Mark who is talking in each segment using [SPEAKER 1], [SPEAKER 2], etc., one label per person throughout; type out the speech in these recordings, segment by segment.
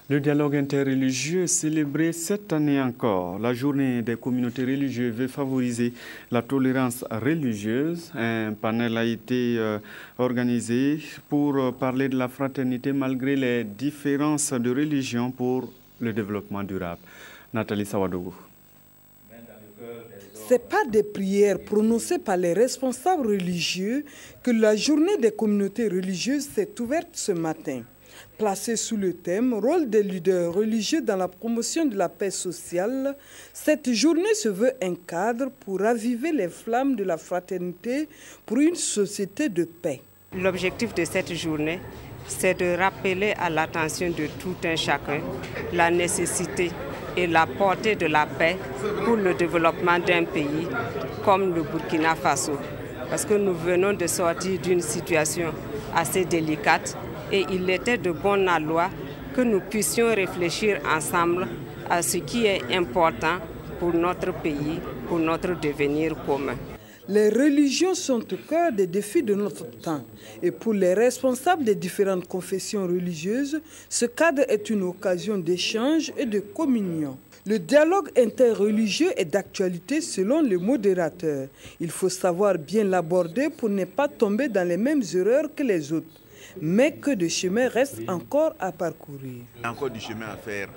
[SPEAKER 1] Le dialogue interreligieux célébré cette année encore. La journée des communautés religieuses veut favoriser la tolérance religieuse. Un panel a été organisé pour parler de la fraternité malgré les différences de religion pour le développement durable. Nathalie Sawadougou.
[SPEAKER 2] Ce n'est pas des prières prononcées par les responsables religieux que la journée des communautés religieuses s'est ouverte ce matin. Placée sous le thème « Rôle des leaders religieux dans la promotion de la paix sociale », cette journée se veut un cadre pour raviver les flammes de la fraternité pour une société de paix.
[SPEAKER 3] L'objectif de cette journée, c'est de rappeler à l'attention de tout un chacun la nécessité et la portée de la paix pour le développement d'un pays comme le Burkina Faso. Parce que nous venons de sortir d'une situation assez délicate et il était de bon aloi que nous puissions réfléchir ensemble à ce qui est important pour notre pays, pour notre devenir commun.
[SPEAKER 2] Les religions sont au cœur des défis de notre temps. Et pour les responsables des différentes confessions religieuses, ce cadre est une occasion d'échange et de communion. Le dialogue interreligieux est d'actualité selon le modérateur. Il faut savoir bien l'aborder pour ne pas tomber dans les mêmes erreurs que les autres. Mais que de chemin reste encore à parcourir.
[SPEAKER 4] Il y a encore du chemin à faire.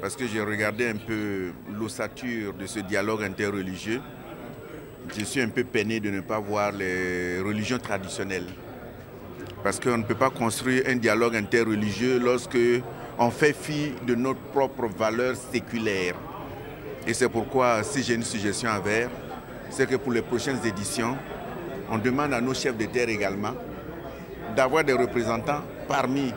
[SPEAKER 4] Parce que j'ai regardé un peu l'ossature de ce dialogue interreligieux. Je suis un peu peiné de ne pas voir les religions traditionnelles. Parce qu'on ne peut pas construire un dialogue interreligieux lorsque on fait fi de notre propre valeur séculaire. Et c'est pourquoi, si j'ai une suggestion à faire, c'est que pour les prochaines éditions, on demande à nos chefs de terre également d'avoir des représentants parmi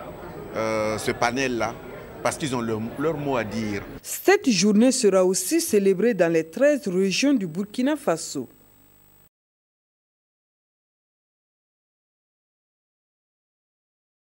[SPEAKER 4] ce panel-là, parce qu'ils ont leur mot à dire.
[SPEAKER 2] Cette journée sera aussi célébrée dans les 13 régions du Burkina Faso.